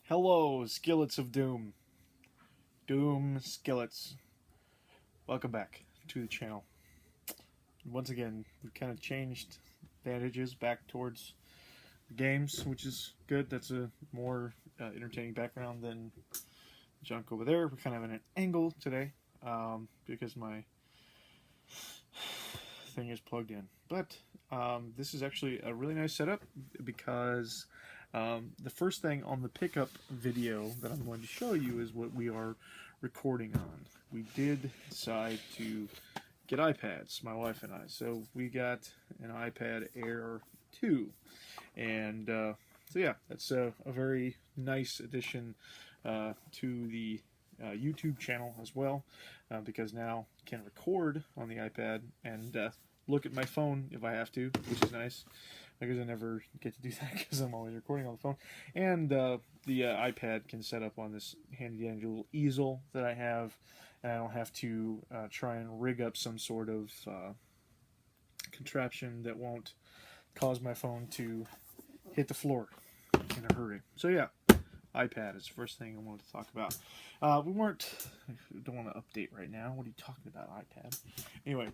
Hello, skillets of doom. Doom skillets. Welcome back to the channel. Once again, we've kind of changed advantages back towards the games, which is good. That's a more entertaining background than junk over there. We're kind of in an angle today because my thing is plugged in. But this is actually a really nice setup because the first thing on the pickup video that I'm going to show you is what we are recording on. We did decide to get iPads, my wife and I. So we got an iPad Air 2. And so yeah, that's a very nice addition to the YouTube channel as well, because now I can record on the iPad and look at my phone if I have to, which is nice, because I never get to do that because I'm always recording on the phone. And the iPad can set up on this handy dandy little easel that I have, and I don't have to try and rig up some sort of contraption that won't cause my phone to hit the floor in a hurry. So yeah, iPad is the first thing I wanted to talk about. We don't want to update right now. What are you talking about, iPad? Anyway,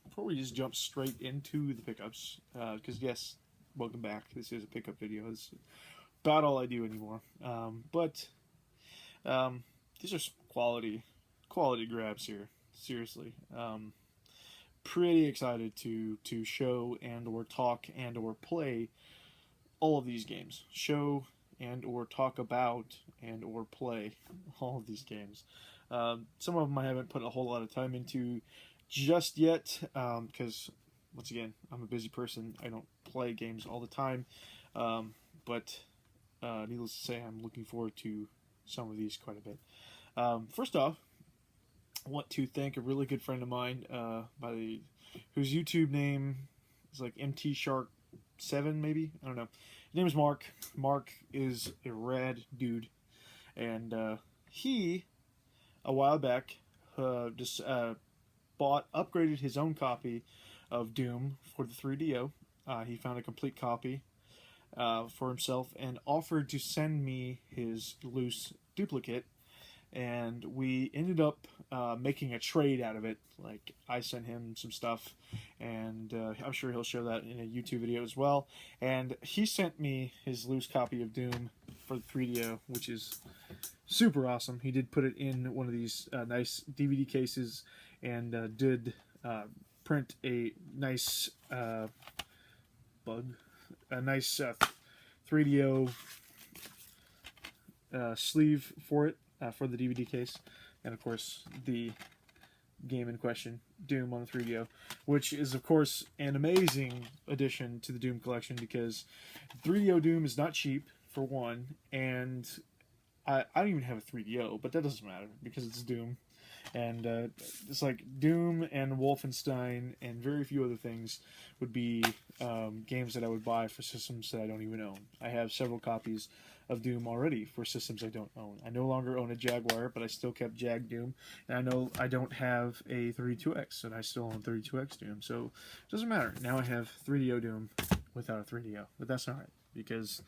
before we just jump straight into the pickups, because yes, welcome back. This is a pickup video. It's about all I do anymore. But these are some quality grabs here. Seriously. Pretty excited to show and or talk and or play all of these games. Show and or talk about and or play all of these games. Some of them I haven't put a whole lot of time into just yet, because once again, I'm a busy person. I don't play games all the time, but needless to say, I'm looking forward to some of these quite a bit. First off, I want to thank a really good friend of mine whose YouTube name is like MTShark7 maybe, I don't know. His name is Mark. Mark is a rad dude, and he a while back just upgraded his own copy of Doom for the 3DO. He found a complete copy for himself and offered to send me his loose duplicate, and we ended up making a trade out of it. Like, I sent him some stuff, and I'm sure he'll show that in a YouTube video as well. And he sent me his loose copy of Doom for the 3DO, which is super awesome. He did put it in one of these nice DVD cases, and did print a nice a nice 3DO sleeve for it, for the DVD case, and of course the game in question, Doom on the 3DO, which is of course an amazing addition to the Doom collection, because 3DO Doom is not cheap, for one, and I don't even have a 3DO, but that doesn't matter because it's Doom. And it's like Doom and Wolfenstein and very few other things would be games that I would buy for systems that I don't even own. I have several copies of Doom already for systems I don't own. I no longer own a Jaguar, but I still kept Jag Doom. And I know I don't have a 32X, and I still own 32X Doom. So it doesn't matter. Now I have 3DO Doom without a 3DO. But that's alright, because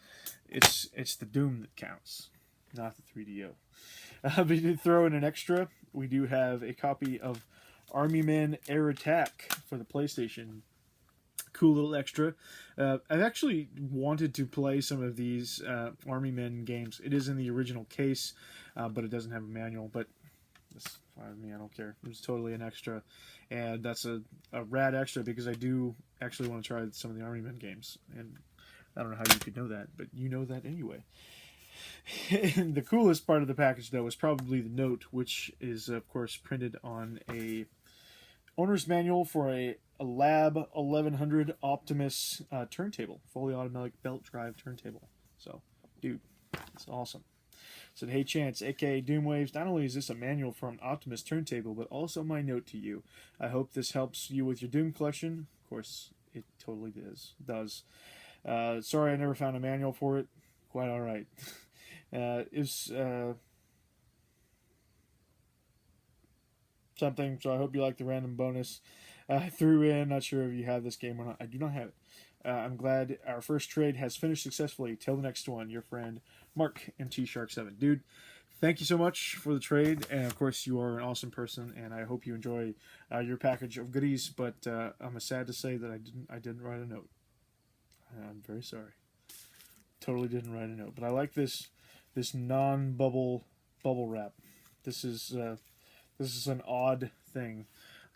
it's the Doom that counts, not the 3DO. We did throw in an extra. We do have a copy of Army Men Air Attack for the PlayStation. Cool little extra. I've actually wanted to play some of these Army Men games. It is in the original case, but it doesn't have a manual. But that's fine with me. I don't care. It was totally an extra. And that's a rad extra, because I do actually want to try some of the Army Men games. And I don't know how you could know that, but you know that anyway. And the coolest part of the package, though, is probably the note, which is, of course, printed on a owner's manual for a Lab 1100 Optimus turntable, fully automatic belt drive turntable. So, dude, it's awesome. So, hey, Chance, aka Doomwaves, not only is this a manual for an Optimus turntable, but also my note to you. I hope this helps you with your Doom collection. Of course, it totally does. Sorry I never found a manual for it. Quite alright. Is something, so I hope you like the random bonus I threw in. Not sure if you have this game or not. I do not have it. I'm glad our first trade has finished successfully. Till the next one, your friend Mark MT Shark 7. Dude, thank you so much for the trade, and of course you are an awesome person, and I hope you enjoy your package of goodies. But I'm sad to say that I didn't write a note. I'm very sorry. Totally didn't write a note, but I like this non-bubble bubble wrap. This is an odd thing.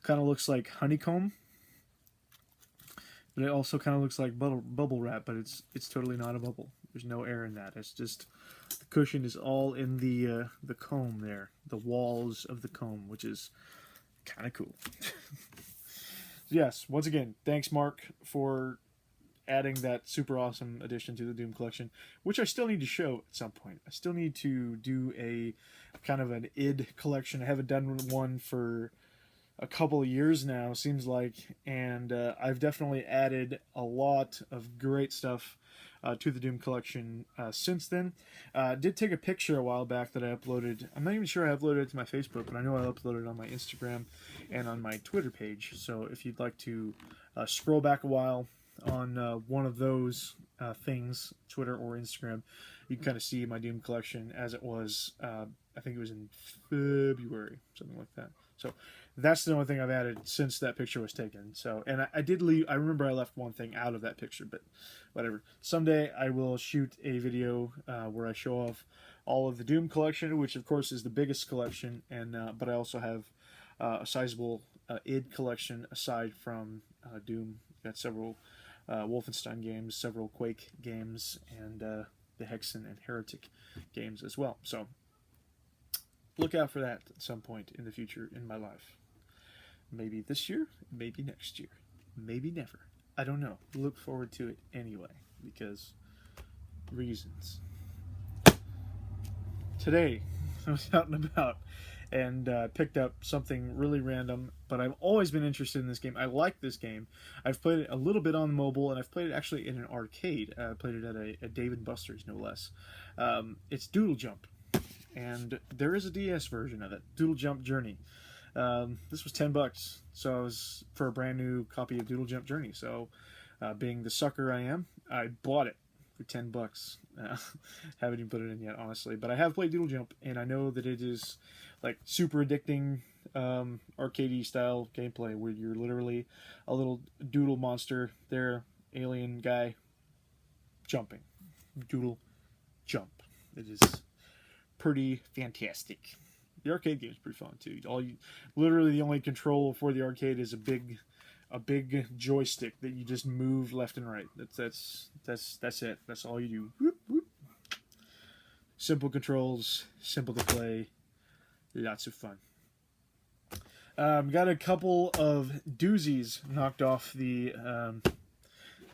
Kind of looks like honeycomb, but it also kind of looks like bubble wrap. But it's totally not a bubble. There's no air in that. It's just the cushion is all in the comb there, the walls of the comb, which is kind of cool. Yes, once again, thanks Mark for adding that super awesome addition to the Doom collection, which I still need to show at some point. I still need to do a kind of an id collection. I haven't done one for a couple of years now, seems like, and I've definitely added a lot of great stuff to the Doom collection since then. Did take a picture a while back that I uploaded. I'm not even sure I uploaded it to my Facebook, but I know I uploaded it on my Instagram and on my Twitter page. So if you'd like to scroll back a while on one of those things, Twitter or Instagram, you can kind of see my Doom collection as it was, I think it was in February, something like that. So that's the only thing I've added since that picture was taken. So, and I did leave, I remember I left one thing out of that picture, but whatever. Someday I will shoot a video where I show off all of the Doom collection, which of course is the biggest collection, and but I also have a sizable id collection aside from Doom. Got several Wolfenstein games, several Quake games, and the Hexen and Heretic games as well. So look out for that at some point in the future in my life. Maybe this year, maybe next year, maybe never. I don't know. Look forward to it anyway, because reasons. Today, I was out and about and picked up something really random, but I've always been interested in this game. I like this game. I've played it a little bit on mobile, and I've played it actually in an arcade. I played it at a Dave & Buster's, no less. It's Doodle Jump, and there is a DS version of it, Doodle Jump Journey. This was $10, so I was for a brand new copy of Doodle Jump Journey. So, being the sucker I am, I bought it for $10. Haven't even put it in yet, honestly. But I have played Doodle Jump, and I know that it is like super addicting, arcadey style gameplay where you're literally a little doodle monster there, alien guy, jumping. Doodle Jump. It is pretty fantastic. The arcade game is pretty fun too. Literally the only control for the arcade is a big joystick that you just move left and right. That's it. That's all you do. Whoop, whoop. Simple controls, simple to play, lots of fun. Got a couple of doozies knocked off the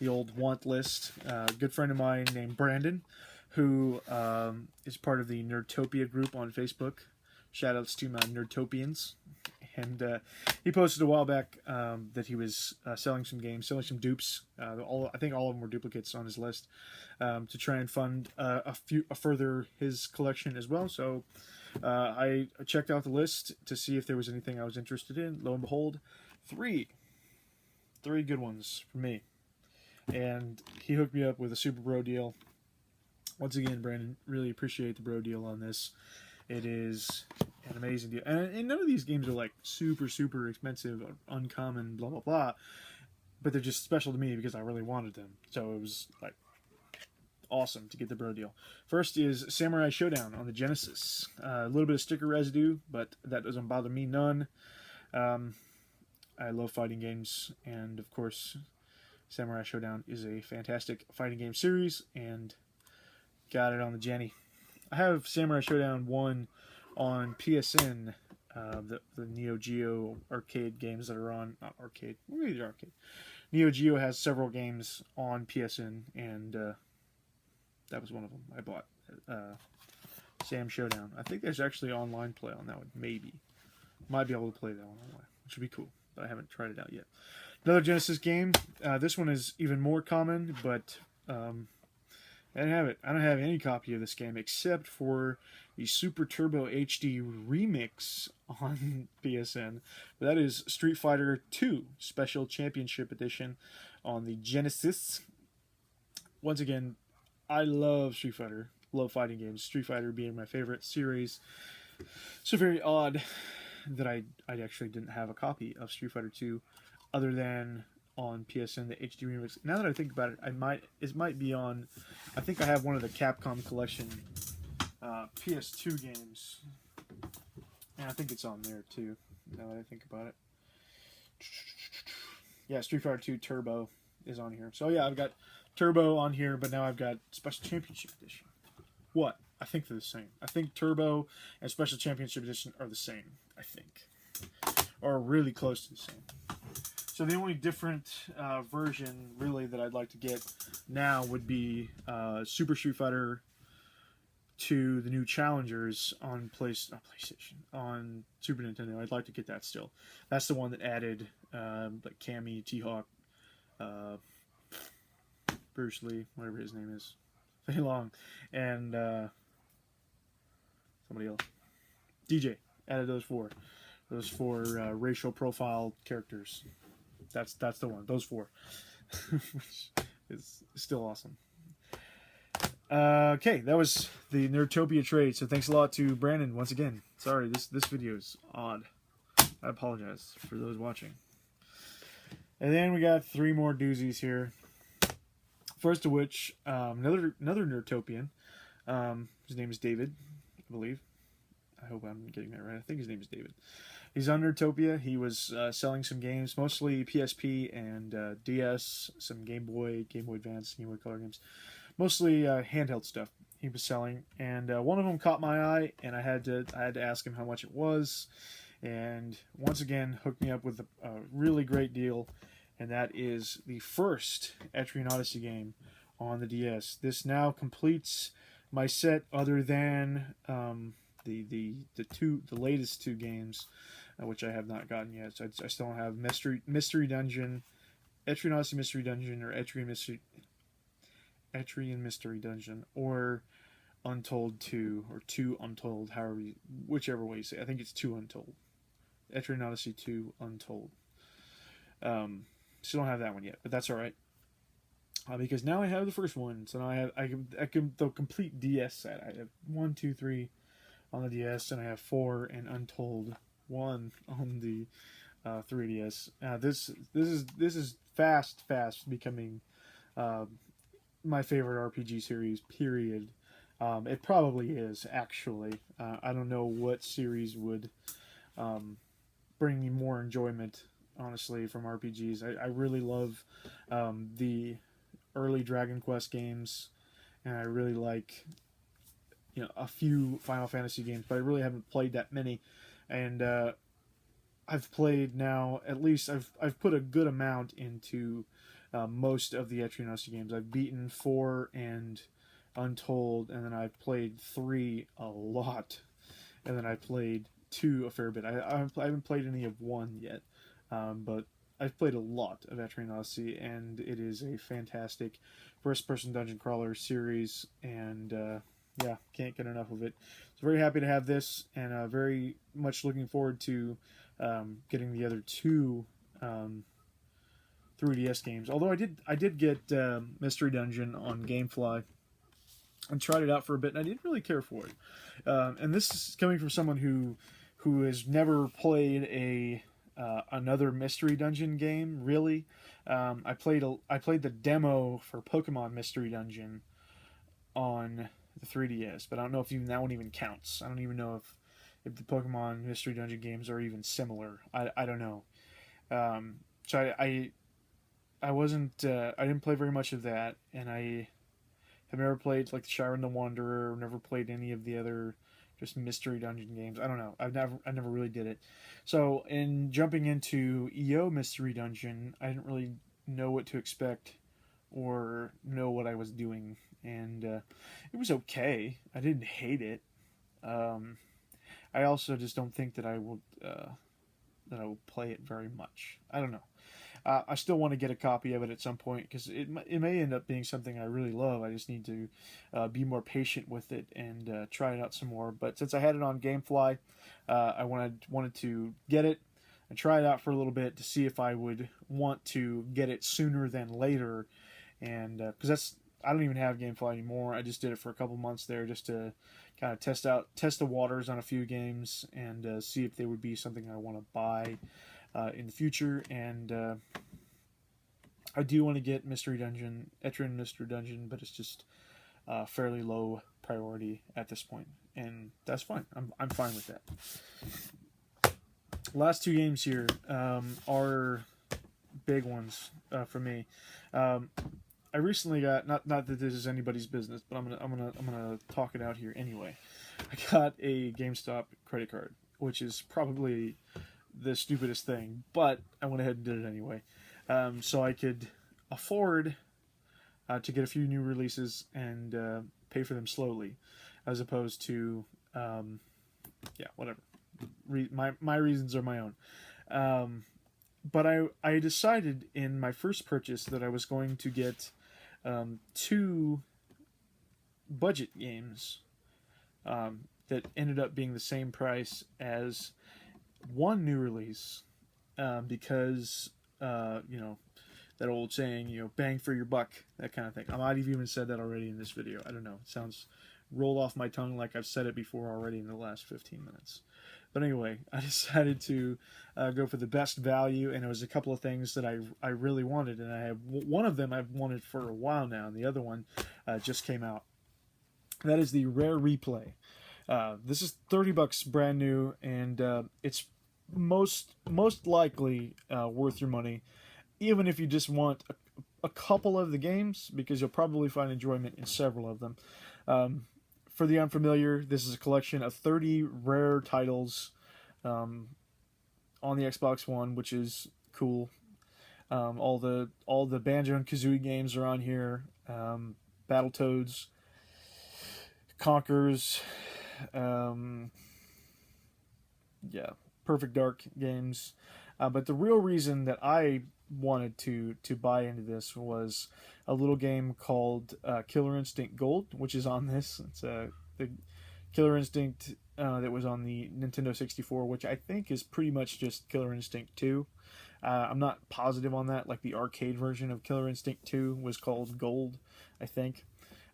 old want list. A good friend of mine named Brandon, who is part of the Nerdtopia group on Facebook. Shoutouts to my Nerdtopians. And he posted a while back that he was selling some games, selling some dupes. I think all of them were duplicates on his list to try and fund a further his collection as well. So I checked out the list to see if there was anything I was interested in. Lo and behold, three good ones for me. And he hooked me up with a super bro deal. Once again, Brandon, really appreciate the bro deal on this. It is an amazing deal. And none of these games are like super, super expensive, or uncommon, blah, blah, blah. But they're just special to me because I really wanted them. So it was like awesome to get the bro deal. First is Samurai Showdown on the Genesis. A little bit of sticker residue, but that doesn't bother me none. I love fighting games, and of course, Samurai Showdown is a fantastic fighting game series, and got it on the Jenny. I have Samurai Showdown 1 on PSN, the Neo Geo arcade games that are on, not arcade, maybe they're arcade. Neo Geo has several games on PSN, and that was one of them. I bought Sam Showdown. I think there's actually online play on that one, maybe. Might be able to play that one online, which would be cool, but I haven't tried it out yet. Another Genesis game. This one is even more common, but I don't have it. I don't have any copy of this game except for the Super Turbo HD remix on PSN. But that is Street Fighter 2 Special Championship Edition on the Genesis. Once again, I love Street Fighter. Love fighting games. Street Fighter being my favorite series. So very odd that I actually didn't have a copy of Street Fighter 2 other than on PSN, the HD remix. Now that I think about it, it might be on. I think I have one of the Capcom Collection PS2 games, and I think it's on there too. Now that I think about it, yeah, Street Fighter 2 Turbo is on here. So yeah, I've got Turbo on here, but now I've got Special Championship Edition. What? I think they're the same. I think Turbo and Special Championship Edition are the same. I think, or really close to the same. So the only different version, really, that I'd like to get now would be Super Street Fighter 2, the new Challengers on PlayStation, on Super Nintendo. I'd like to get that still. That's the one that added like Cammy, T-Hawk, Bruce Lee, whatever his name is, Fei Long, and somebody else. DJ added those four racial profile characters. That's the one. Those four, which is still awesome. Okay, that was the Nerdtopia trade. So thanks a lot to Brandon once again. Sorry, this video is odd. I apologize for those watching. And then we got 3 more doozies here. First of which, another Nerdtopian. His name is David, I believe. I hope I'm getting that right. I think his name is David. He's on Nerdtopia. He was selling some games, mostly PSP and DS, some Game Boy Advance, Game Boy Color games, mostly handheld stuff he was selling. And one of them caught my eye, and I had to ask him how much it was. And once again, hooked me up with a really great deal, and that is the first Etrian Odyssey game on the DS. This now completes my set, other than the latest 2 games, which I have not gotten yet. So I still don't have Mystery Dungeon, Etrian Odyssey Mystery Dungeon, or Etrian Mystery Dungeon, or Untold 2, or 2 Untold, whichever way you say it. I think it's 2 Untold. Etrian Odyssey 2 Untold. Still don't have that one yet, but that's all right. Because now I have the first one, so now I can the complete DS set. I have 1, 2, 3 on the DS, and I have 4 and Untold 1 on the 3DS. This is fast becoming my favorite RPG series. Period. It probably is, actually. I don't know what series would bring me more enjoyment, honestly, from RPGs. I really love the early Dragon Quest games, and I really like a few Final Fantasy games, but I really haven't played that many. And I've played now, at least I've put a good amount into most of the Etrian Odyssey games. I've beaten 4 and Untold, and then I've played 3 a lot, and then I played 2 a fair bit. I haven't played any of 1 yet, but I've played a lot of Etrian Odyssey, and it is a fantastic first-person dungeon crawler series, and yeah, can't get enough of it. So very happy to have this, and very much looking forward to getting the other 2 3DS games. Although I did get Mystery Dungeon on GameFly and tried it out for a bit, and I didn't really care for it. And this is coming from someone who has never played another Mystery Dungeon game, really. I played the demo for Pokemon Mystery Dungeon on the 3DS, but I don't know if even that one even counts. I don't even know if the Pokemon Mystery Dungeon games are even similar. I don't know. So I wasn't I didn't play very much of that, and I have never played like the Shire and the Wanderer. Never played any of the other just Mystery Dungeon games. I don't know. I never really did it. So in jumping into EO Mystery Dungeon, I didn't really know what to expect or know what I was doing, and it was okay. I didn't hate it. I also just don't think that I will play it very much. I don't know. I still want to get a copy of it at some point, because it may end up being something I really love. I just need to be more patient with it and try it out some more. But since I had it on GameFly, I wanted to get it. and try it out for a little bit to see if I would want to get it sooner than later. And because I don't even have GameFly anymore. I just did it for a couple months there just to kind of test the waters on a few games and see if they would be something I want to buy in the future. And I do want to get Etrian Mystery Dungeon, but it's just fairly low priority at this point, and that's fine. I'm fine with that. Last two games here are big ones for me. I recently got not that this is anybody's business, but I'm gonna talk it out here anyway. I got a GameStop credit card, which is probably the stupidest thing, but I went ahead and did it anyway, so I could afford to get a few new releases and pay for them slowly, as opposed to yeah, whatever. My reasons are my own. But I decided in my first purchase that I was going to get 2 budget games that ended up being the same price as one new release, because you know, that old saying, you know, bang for your buck, that kind of thing. I might have even said that already in this video. I don't know. It sounds rolled off my tongue like I've said it before already in the last 15 minutes. But anyway, I decided to go for the best value, and it was a couple of things that I really wanted, and I have one of them I've wanted for a while now, and the other one just came out. That is the Rare Replay. This is $30 brand new, and it's most likely worth your money, even if you just want a couple of the games, because you'll probably find enjoyment in several of them. For the unfamiliar, this is a collection of 30 rare titles on the Xbox One, which is cool. All the Banjo and Kazooie games are on here. Battletoads, Conkers, yeah, Perfect Dark games. But the real reason that I wanted to buy into this was a little game called Killer Instinct Gold, which is on this. It's the Killer Instinct that was on the Nintendo 64, which I think is pretty much just Killer Instinct 2. I'm not positive on that. Like, the arcade version of Killer Instinct 2 was called Gold, I think.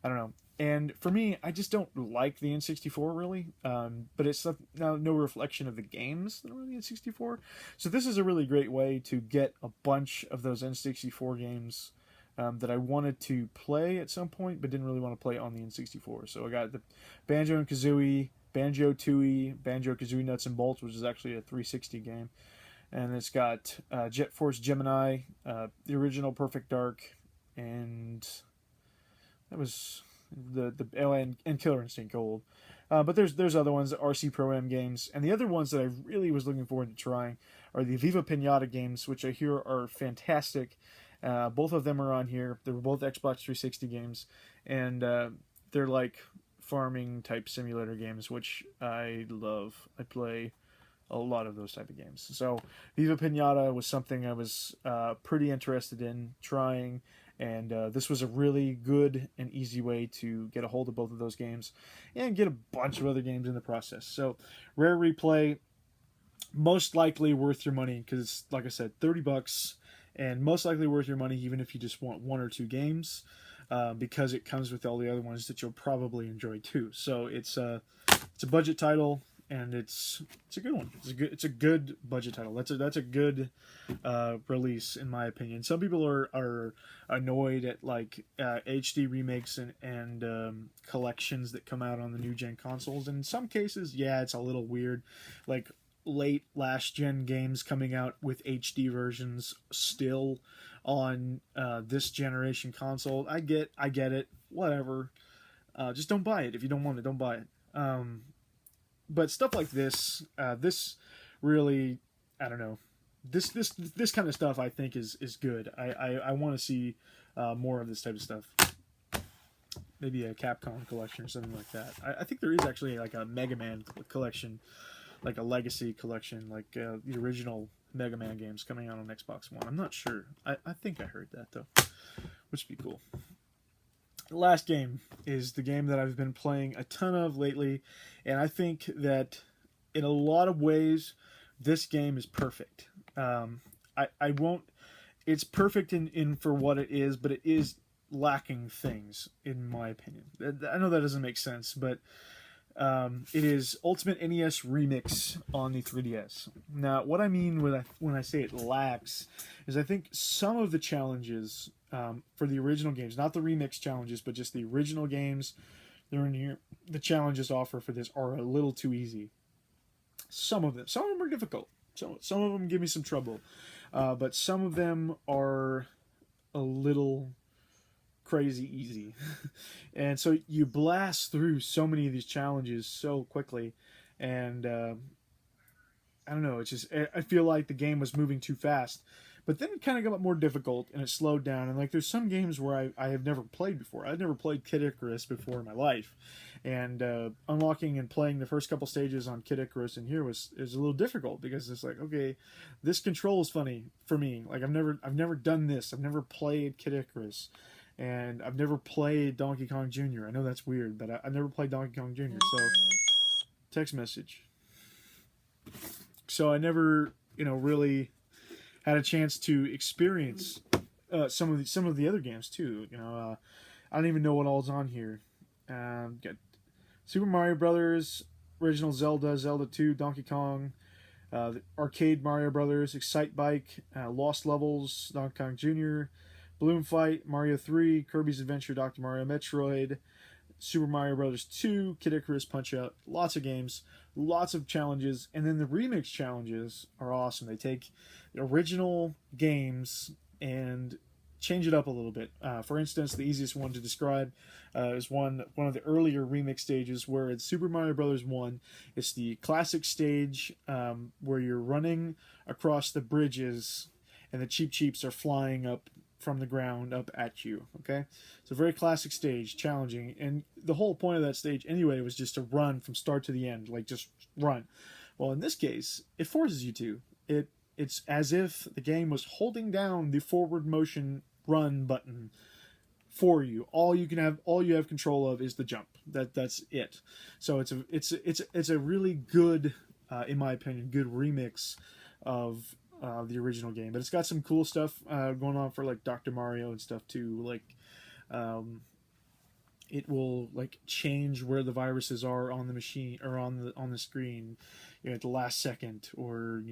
I don't know. And for me, I just don't like the N64 really, but it's no reflection of the games that are on the N64. So this is a really great way to get a bunch of those N64 games that I wanted to play at some point, but didn't really want to play on the N64. So I got the Banjo and Kazooie, Banjo-Tooie, Banjo-Kazooie Nuts and Bolts, which is actually a 360 game, and it's got Jet Force Gemini, the original Perfect Dark, and that was and Killer Instinct Gold. But there's other ones, the RC Pro-Am games, and the other ones that I really was looking forward to trying are the Viva Pinata games, which I hear are fantastic. Both of them are on here. They were both Xbox 360 games, and they're like farming type simulator games, which I love. I play a lot of those type of games. So Viva Pinata was something I was pretty interested in trying, and this was a really good and easy way to get a hold of both of those games and get a bunch of other games in the process. So Rare Replay, most likely worth your money, because like I said, $30, and most likely worth your money even if you just want 1 or 2 games, because it comes with all the other ones that you'll probably enjoy too. So it's a budget title, and it's a good one. It's a good budget title. That's a good release in my opinion. Some people are annoyed at like HD remakes and collections that come out on the new gen consoles. And in some cases, yeah, it's a little weird. Like late last gen games coming out with HD versions still on this generation console. I get it. Whatever. Just don't buy it if you don't want it. Don't buy it. But stuff like this, this really, I don't know, this kind of stuff I think is good. I want to see more of this type of stuff. Maybe a Capcom collection or something like that. I think there is actually like a Mega Man collection, like a legacy collection, like the original Mega Man games coming out on Xbox One. I'm not sure. I think I heard that though, which would be cool. The last game is the game that I've been playing a ton of lately, and I think that in a lot of ways this game is perfect. I won't. It's perfect in for what it is, but it is lacking things, in my opinion. I know that doesn't make sense, but it is Ultimate NES Remix on the 3DS. Now, what I mean when I say it lacks is I think some of the challenges for the original games, not the remix challenges, but just the original games that are in here, the challenges offered for this are a little too easy. Some of them are difficult. Some of them give me some trouble, but some of them are a little crazy easy. And so you blast through so many of these challenges so quickly, and I don't know, it's just, I feel like the game was moving too fast, but then it kind of got more difficult and it slowed down. And like there's some games where I have never played before. I've never played Kid Icarus before in my life, and unlocking and playing the first couple stages on Kid Icarus in here is a little difficult, because it's like, okay, this control is funny for me. Like I've never done this. I've never played Kid Icarus. And I've never played Donkey Kong Jr. I know that's weird, but I've never played Donkey Kong Jr. So, text message. So I never, really had a chance to experience some of the other games too. I don't even know what all's on here. Got Super Mario Brothers, original Zelda, Zelda 2, Donkey Kong, the arcade Mario Brothers, Excite Bike, Lost Levels, Donkey Kong Jr., Balloon Fight, Mario 3, Kirby's Adventure, Dr. Mario, Metroid, Super Mario Bros. 2, Kid Icarus, Punch-Out. Lots of games, lots of challenges, and then the remix challenges are awesome. They take the original games and change it up a little bit. For instance, the easiest one to describe is one of the earlier remix stages, where it's Super Mario Bros. 1. It's the classic stage where you're running across the bridges and the Cheep Cheeps are flying up from the ground up at you. Okay, it's a very classic stage, challenging, and the whole point of that stage anyway was just to run from start to the end, like just run. Well, in this case, it forces you to. It's as if the game was holding down the forward motion run button for you. All you have control of is the jump. That's it. So it's a really good, in my opinion, good remix of the original game, but it's got some cool stuff going on for like Dr. Mario and stuff too. Like, it will like change where the viruses are on the machine or on the screen, at the last second, or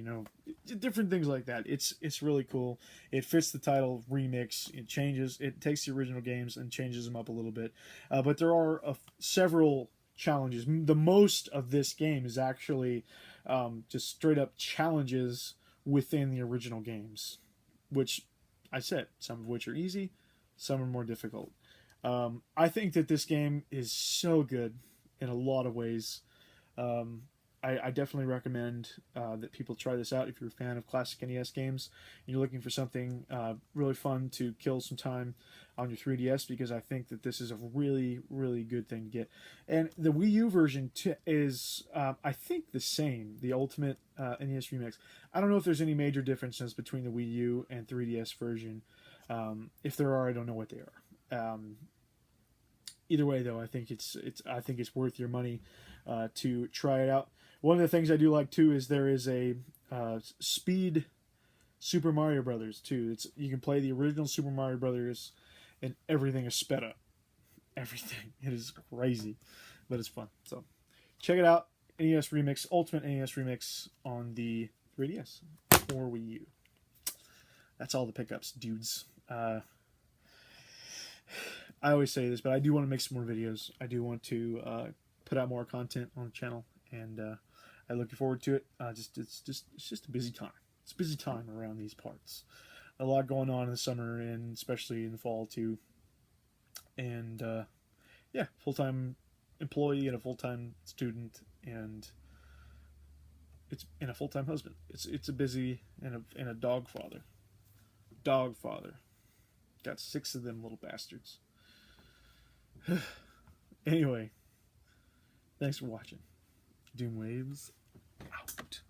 different things like that. It's really cool. It fits the title remix. It takes the original games and changes them up a little bit, but there are several challenges. The most of this game is actually just straight up challenges within the original games, which I said, some of which are easy, some are more difficult. I think that this game is so good in a lot of ways. I definitely recommend that people try this out if you're a fan of classic NES games and you're looking for something really fun to kill some time on your 3DS, because I think that this is a really, really good thing to get. And the Wii U version is, I think, the same, the Ultimate NES Remix. I don't know if there's any major differences between the Wii U and 3DS version. If there are, I don't know what they are. Either way, though, I think it's worth your money to try it out. One of the things I do like too is there is a speed Super Mario Brothers too. You can play the original Super Mario Brothers, and everything is sped up. Everything. It is crazy, but it's fun. So check it out. NES Remix, Ultimate NES Remix on the 3DS or Wii U. That's all the pickups, dudes. I always say this, but I do want to make some more videos. I do want to put out more content on the channel, and I'm looking forward to it. It's just a busy time. It's a busy time around these parts. A lot going on in the summer, and especially in the fall too. And yeah, full-time employee and a full-time student, and a full-time husband. It's a busy and a dog father. Dog father. Got 6 of them little bastards. Anyway, thanks for watching. Doom Waves out.